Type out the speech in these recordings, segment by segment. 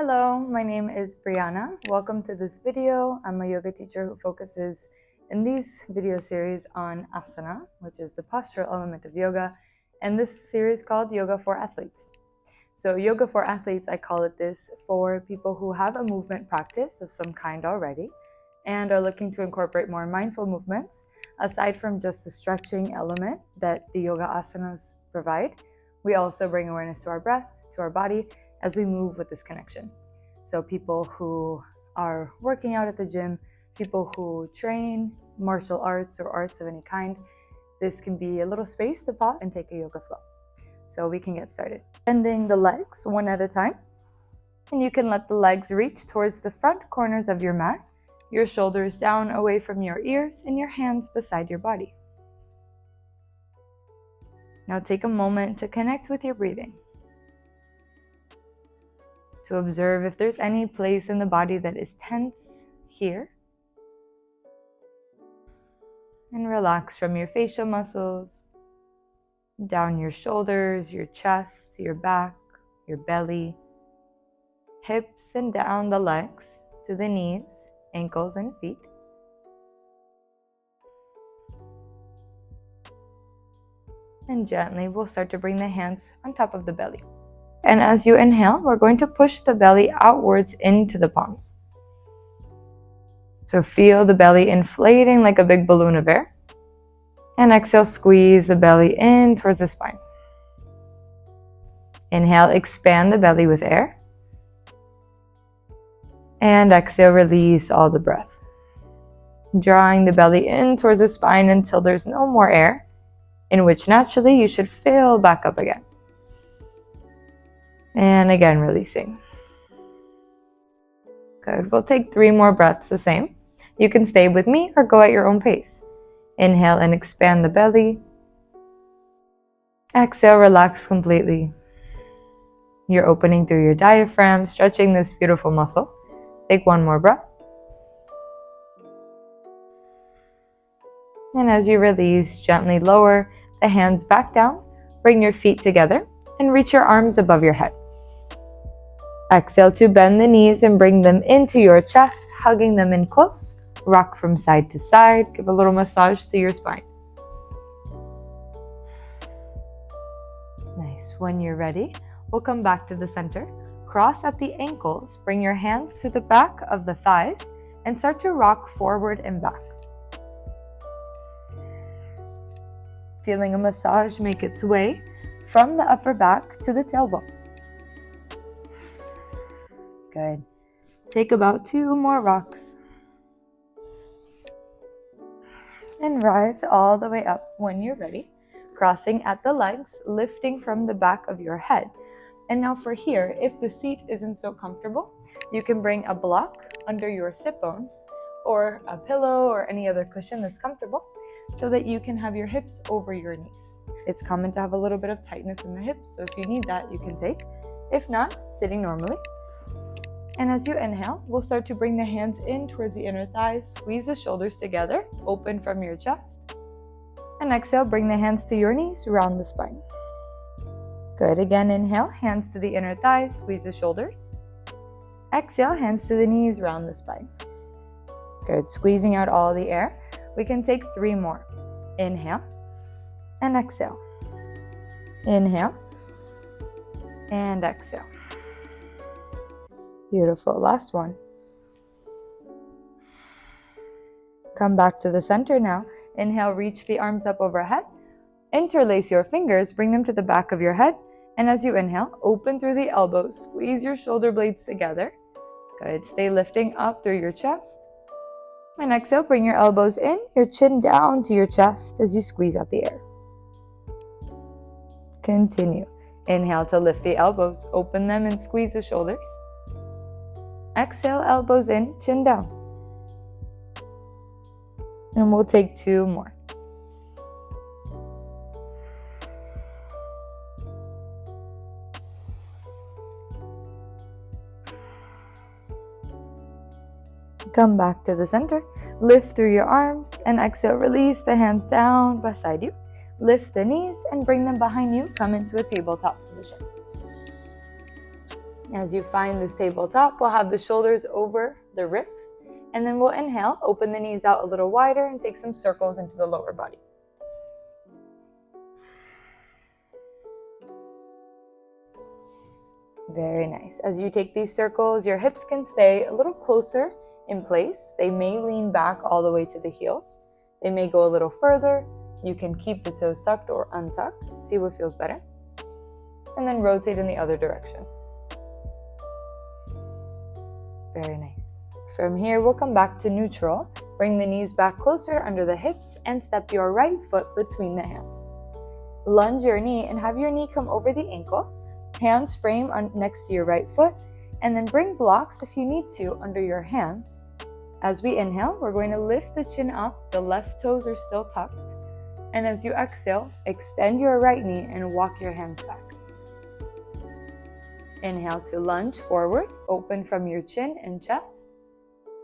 Hello, my name is Bryanna. Welcome to this video. I'm a yoga teacher who focuses in these video series on asana, which is the postural element of yoga, and this series called Yoga for Athletes. So yoga for athletes, I call it this for people who have a movement practice of some kind already and are looking to incorporate more mindful movements aside from just the stretching element that the yoga asanas provide. We also bring awareness to our breath, to our body, as we move with this connection. So people who are working out at the gym, people who train martial arts or arts of any kind, this can be a little space to pause and take a yoga flow. So we can get started. Bending the legs one at a time. And you can let the legs reach towards the front corners of your mat, your shoulders down away from your ears, and your hands beside your body. Now take a moment to connect with your breathing, to observe if there's any place in the body that is tense here. And relax from your facial muscles, down your shoulders, your chest, your back, your belly, hips, and down the legs to the knees, ankles, and feet. And gently, we'll start to bring the hands on top of the belly. And as you inhale, we're going to push the belly outwards into the palms. So feel the belly inflating like a big balloon of air. And exhale, squeeze the belly in towards the spine. Inhale, expand the belly with air. And exhale, release all the breath. Drawing the belly in towards the spine until there's no more air, in which naturally you should fill back up again. And again, releasing. Good. We'll take 3 more breaths the same. You can stay with me or go at your own pace. Inhale and expand the belly. Exhale, relax completely. You're opening through your diaphragm, stretching this beautiful muscle. Take 1 more breath. And as you release, gently lower the hands back down. Bring your feet together and reach your arms above your head. Exhale to bend the knees and bring them into your chest, hugging them in close. Rock from side to side. Give a little massage to your spine. Nice. When you're ready, we'll come back to the center. Cross at the ankles. Bring your hands to the back of the thighs and start to rock forward and back. Feeling a massage make its way from the upper back to the tailbone. Good. Take about 2 more rocks. And rise all the way up when you're ready. Crossing at the legs, lifting from the back of your head. And now for here, if the seat isn't so comfortable, you can bring a block under your sit bones or a pillow or any other cushion that's comfortable so that you can have your hips over your knees. It's common to have a little bit of tightness in the hips, so if you need that, you can take. If not, sitting normally. And as you inhale, we'll start to bring the hands in towards the inner thighs, squeeze the shoulders together, open from your chest. And exhale, bring the hands to your knees, round the spine. Good. Again, inhale, hands to the inner thighs, squeeze the shoulders. Exhale, hands to the knees, round the spine. Good. Squeezing out all the air. We can take 3 more. Inhale and exhale. Inhale and exhale. Beautiful. Last one. Come back to the center now. Inhale, reach the arms up overhead. Interlace your fingers, bring them to the back of your head. And as you inhale, open through the elbows, squeeze your shoulder blades together. Good. Stay lifting up through your chest. And exhale, bring your elbows in, your chin down to your chest as you squeeze out the air. Continue. Inhale to lift the elbows, open them and squeeze the shoulders. Exhale, elbows in, chin down. And we'll take 2 more. Come back to the center. Lift through your arms and exhale, release the hands down beside you. Lift the knees and bring them behind you. Come into a tabletop position. As you find this tabletop, we'll have the shoulders over the wrists, and then we'll inhale, open the knees out a little wider, and take some circles into the lower body. Very nice. As you take these circles, your hips can stay a little closer in place. They may lean back all the way to the heels. They may go a little further. You can keep the toes tucked or untucked. See what feels better. And then rotate in the other direction. Very nice. From here, we'll come back to neutral. Bring the knees back closer under the hips and step your right foot between the hands. Lunge your knee and have your knee come over the ankle. Hands frame next to your right foot, and then bring blocks if you need to under your hands. As we inhale, we're going to lift the chin up, the left toes are still tucked, and as you exhale, extend your right knee and walk your hands back. Inhale to lunge forward, open from your chin and chest,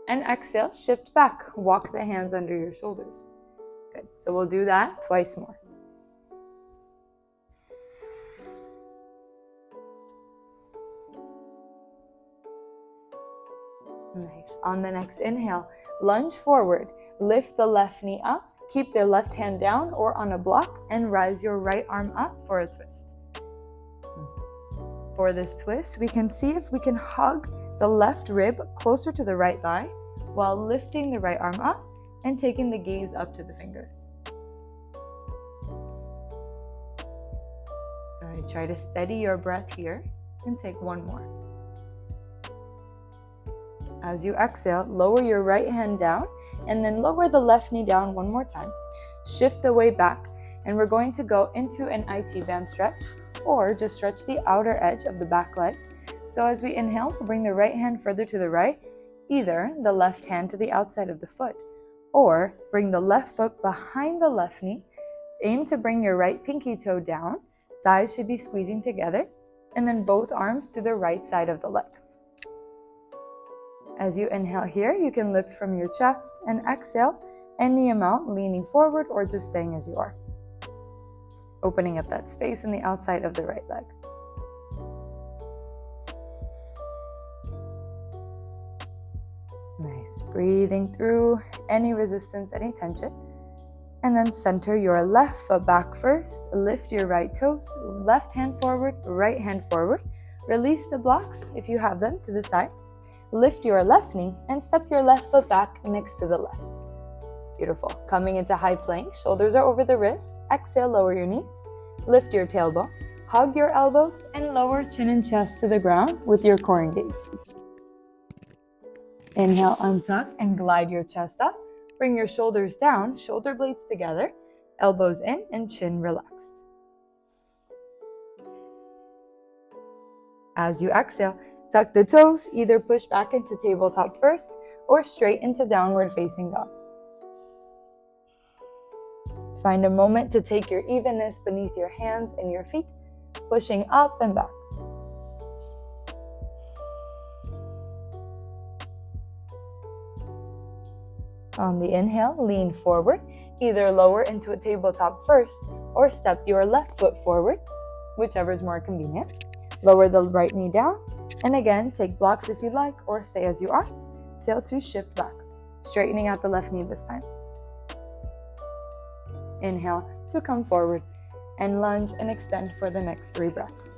and exhale, shift back, walk the hands under your shoulders. Good, so we'll do that twice more. Nice. On the next inhale, lunge forward, lift the left knee up, keep the left hand down or on a block, and rise your right arm up for a twist. For this twist, we can see if we can hug the left rib closer to the right thigh while lifting the right arm up and taking the gaze up to the fingers. All right, try to steady your breath here and take one more. As you exhale, lower your right hand down and then lower the left knee down one more time. Shift the weight back, and we're going to go into an IT band stretch, or just stretch the outer edge of the back leg. So as we inhale, we'll bring the right hand further to the right, either the left hand to the outside of the foot, or bring the left foot behind the left knee. Aim to bring your right pinky toe down, thighs should be squeezing together, and then both arms to the right side of the leg. As you inhale here, you can lift from your chest, and exhale any amount, leaning forward or just staying as you are. Opening up that space in the outside of the right leg. Nice. Breathing through any resistance, any tension. And then center your left foot back first. Lift your right toes, left hand forward, right hand forward. Release the blocks if you have them to the side. Lift your left knee and step your left foot back next to the left. Beautiful. Coming into high plank, shoulders are over the wrist. Exhale, lower your knees. Lift your tailbone. Hug your elbows and lower chin and chest to the ground with your core engaged. Inhale, untuck and glide your chest up. Bring your shoulders down, shoulder blades together, elbows in and chin relaxed. As you exhale, tuck the toes, either push back into tabletop first or straight into downward facing dog. Find a moment to take your evenness beneath your hands and your feet, pushing up and back. On the inhale, lean forward, either lower into a tabletop first or step your left foot forward, whichever is more convenient. Lower the right knee down, and again, take blocks if you like or stay as you are. Exhale to shift back, straightening out the left knee this time. Inhale to come forward and lunge and extend for the next 3 breaths.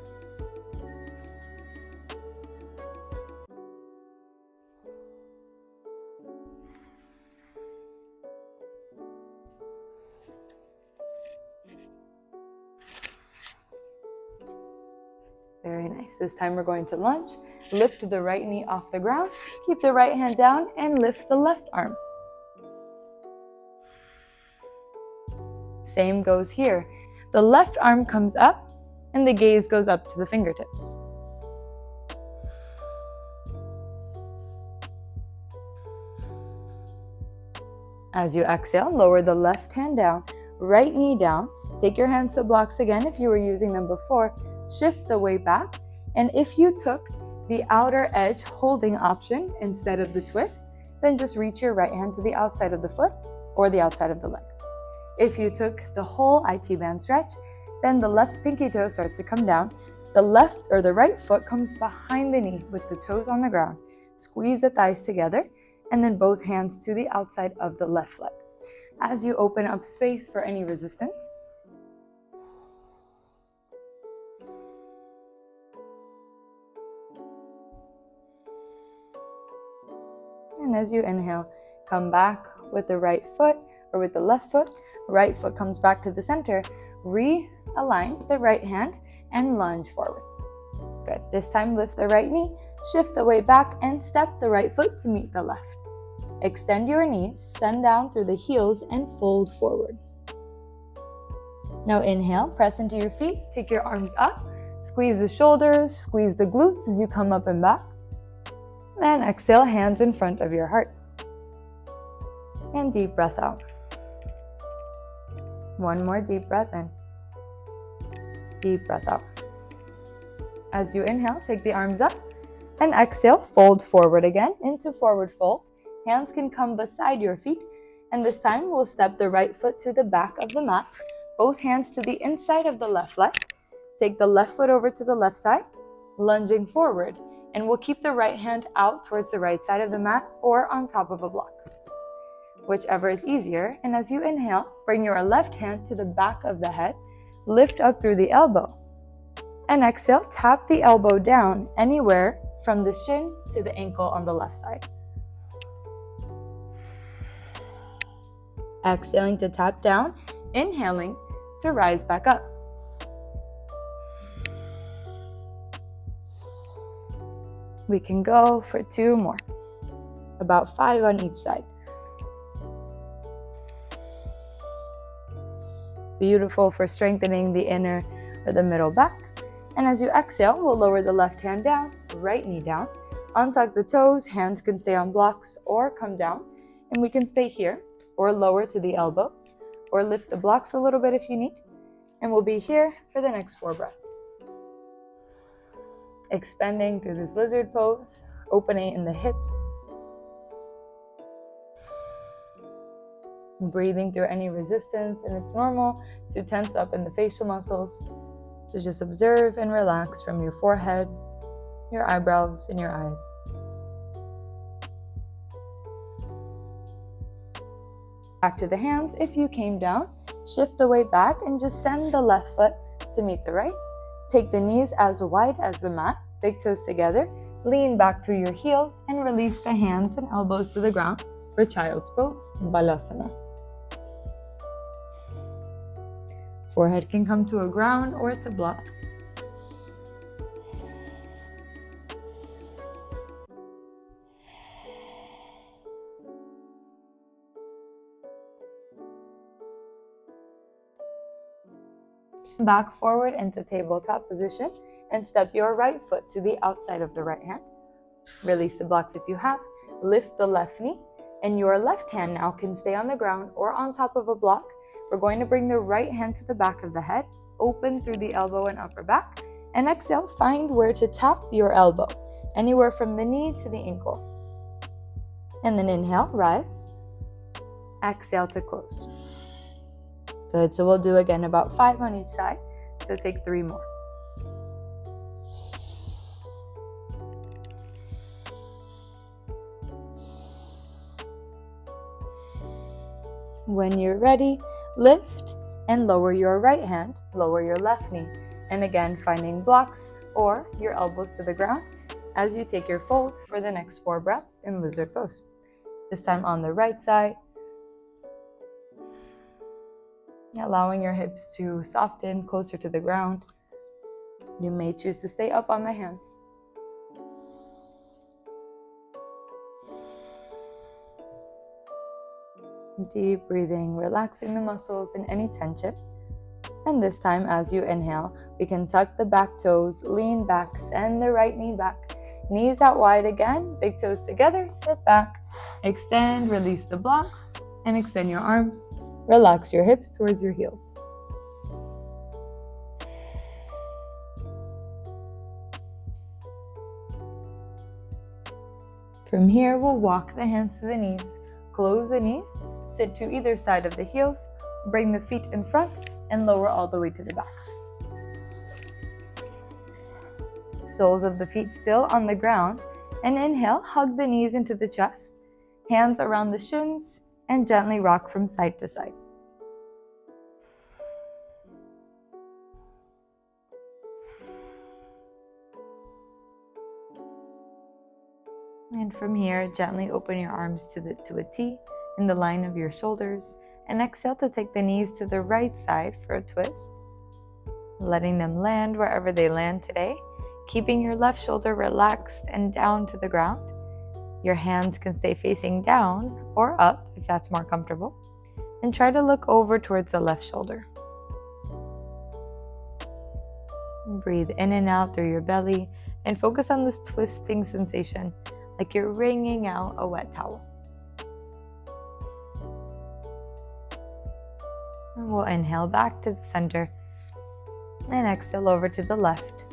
Very nice. This time we're going to lunge. Lift the right knee off the ground. Keep the right hand down and lift the left arm. Same goes here. The left arm comes up and the gaze goes up to the fingertips. As you exhale, lower the left hand down, right knee down. Take your hands to blocks again if you were using them before. Shift the weight back, and if you took the outer edge holding option instead of the twist, then just reach your right hand to the outside of the foot or the outside of the leg. If you took the whole IT band stretch, then the left pinky toe starts to come down. The left or the right foot comes behind the knee with the toes on the ground. Squeeze the thighs together and then both hands to the outside of the left leg. As you open up space for any resistance, and as you inhale, come back with the right foot or with the left foot. Right foot comes back to the center. Realign the right hand and lunge forward. Good. This time lift the right knee, shift the weight back, and step the right foot to meet the left. Extend your knees, send down through the heels, and fold forward. Now inhale, press into your feet, take your arms up, squeeze the shoulders, squeeze the glutes as you come up and back. And exhale, hands in front of your heart. And deep breath out. One more deep breath in. Deep breath out. As you inhale, take the arms up and exhale, fold forward again into forward fold. Hands can come beside your feet, and this time we'll step the right foot to the back of the mat, both hands to the inside of the left leg. Take the left foot over to the left side, lunging forward, and we'll keep the right hand out towards the right side of the mat or on top of a block, whichever is easier. And as you inhale, bring your left hand to the back of the head, lift up through the elbow, and exhale, tap the elbow down anywhere from the shin to the ankle on the left side. Exhaling to tap down, inhaling to rise back up. We can go for 2 more, about 5 on each side. Beautiful for strengthening the inner or the middle back. And as you exhale, we'll lower the left hand down, right knee down, untuck the toes, hands can stay on blocks or come down, and we can stay here or lower to the elbows or lift the blocks a little bit if you need. And we'll be here for the next 4 breaths. Expanding through this lizard pose, opening in the hips. Breathing through any resistance, and it's normal to tense up in the facial muscles. So just observe and relax from your forehead, your eyebrows, and your eyes. Back to the hands. If you came down, shift the weight back and just send the left foot to meet the right. Take the knees as wide as the mat, big toes together, lean back to your heels, and release the hands and elbows to the ground for child's pose, Balasana. Forehead can come to a ground or to block. Back forward into tabletop position and step your right foot to the outside of the right hand. Release the blocks if you have. Lift the left knee, and your left hand now can stay on the ground or on top of a block. We're going to bring the right hand to the back of the head, open through the elbow and upper back, and exhale, find where to tap your elbow, anywhere from the knee to the ankle. And then inhale, rise. Exhale to close. Good, so we'll do again about 5 on each side, so take 3 more. When you're ready, lift and lower your right hand, lower your left knee, and again finding blocks or your elbows to the ground as you take your fold for the next 4 breaths in lizard pose. This time on the right side, allowing your hips to soften closer to the ground. You may choose to stay up on the hands. Deep breathing, relaxing the muscles and any tension. And this time, as you inhale, we can tuck the back toes, lean back, send the right knee back. Knees out wide again, big toes together, sit back, extend, release the blocks, and extend your arms. Relax your hips towards your heels. From here, we'll walk the hands to the knees, close the knees, sit to either side of the heels, bring the feet in front, and lower all the way to the back. soles of the feet still on the ground, and inhale, hug the knees into the chest, hands around the shins, and gently rock from side to side. And from here, gently open your arms to a T in the line of your shoulders, and exhale to take the knees to the right side for a twist, letting them land wherever they land today, keeping your left shoulder relaxed and down to the ground. Your hands can stay facing down or up if that's more comfortable, and try to look over towards the left shoulder. Breathe in and out through your belly and focus on this twisting sensation, like you're wringing out a wet towel. And we'll inhale back to the center and exhale over to the left.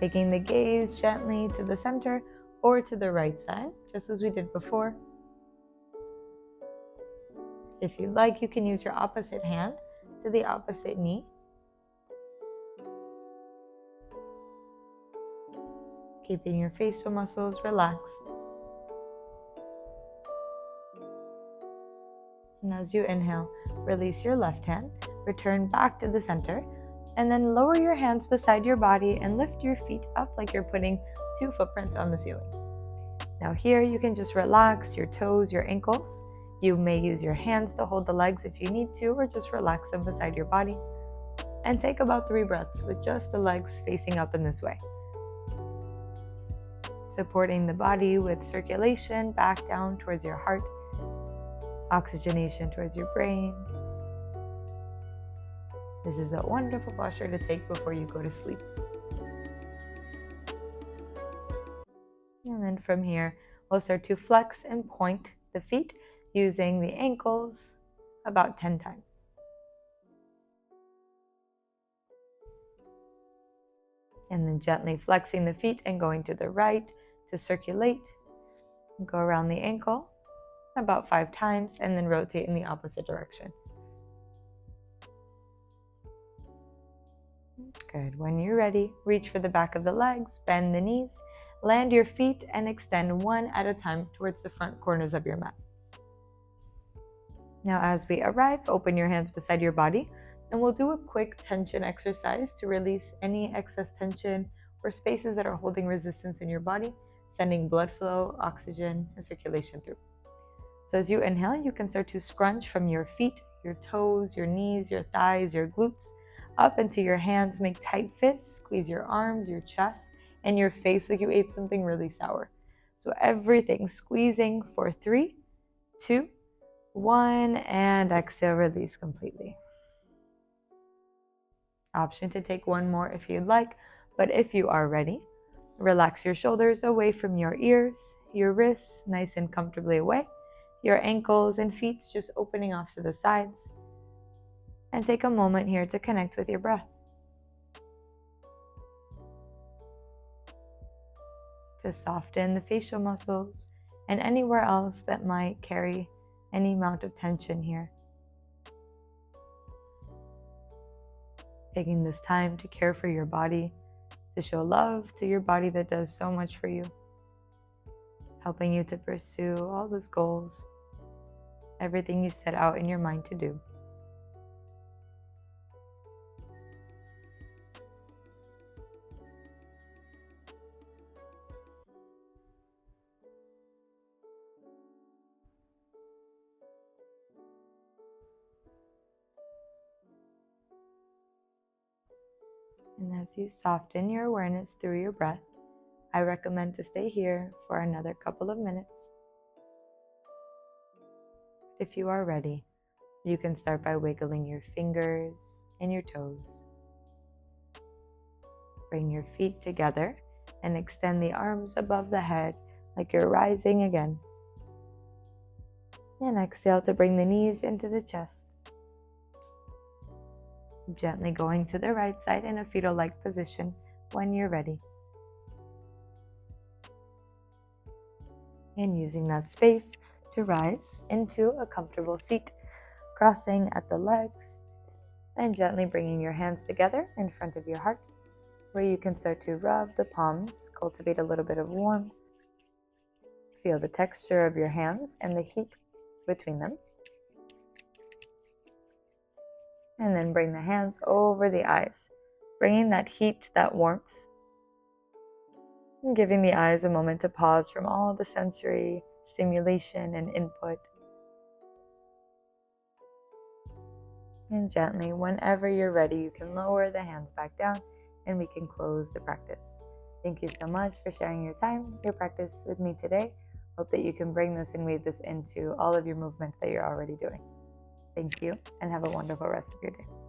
Taking the gaze gently to the center or to the right side, just as we did before. If you like, you can use your opposite hand to the opposite knee. Keeping your facial muscles relaxed. And as you inhale, release your left hand, return back to the center, and then lower your hands beside your body and lift your feet up like you're putting 2 footprints on the ceiling. Now here you can just relax your toes, your ankles. You may use your hands to hold the legs if you need to, or just relax them beside your body. And take about 3 breaths with just the legs facing up in this way. Supporting the body with circulation back down towards your heart, oxygenation towards your brain. This is a wonderful posture to take before you go to sleep. And then from here, we'll start to flex and point the feet using the ankles about 10 times. And then gently flexing the feet and going to the right to circulate. Go around the ankle about 5 times and then rotate in the opposite direction. Good. When you're ready, reach for the back of the legs, bend the knees, land your feet, and extend one at a time towards the front corners of your mat. Now as we arrive, open your hands beside your body, and we'll do a quick tension exercise to release any excess tension or spaces that are holding resistance in your body, sending blood flow, oxygen, and circulation through. So as you inhale, you can start to scrunch from your feet, your toes, your knees, your thighs, your glutes, up into your hands. Make tight fists, squeeze your arms, your chest, and your face like you ate something really sour. So everything squeezing for 3, 2, 1, and exhale, release completely. Option to take one more if you'd like, but if you are ready, relax your shoulders away from your ears, your wrists nice and comfortably away, your ankles and feet just opening off to the sides, and take a moment here to connect with your breath. To soften the facial muscles and anywhere else that might carry any amount of tension here. Taking this time to care for your body, to show love to your body that does so much for you, helping you to pursue all those goals, everything you set out in your mind to do. And as you soften your awareness through your breath, I recommend to stay here for another couple of minutes. If you are ready, you can start by wiggling your fingers and your toes. Bring your feet together and extend the arms above the head like you're rising again. And exhale to bring the knees into the chest. Gently going to the right side in a fetal-like position when you're ready. And using that space to rise into a comfortable seat, crossing at the legs and gently bringing your hands together in front of your heart. where you can start to rub the palms, cultivate a little bit of warmth. Feel the texture of your hands and the heat between them. And then bring the hands over the eyes, bringing that heat, that warmth, and giving the eyes a moment to pause from all the sensory stimulation and input. And gently, whenever you're ready, you can lower the hands back down and we can close the practice. Thank you so much for sharing your time, your practice with me today. Hope that you can bring this and weave this into all of your movements that you're already doing. Thank you, and have a wonderful rest of your day.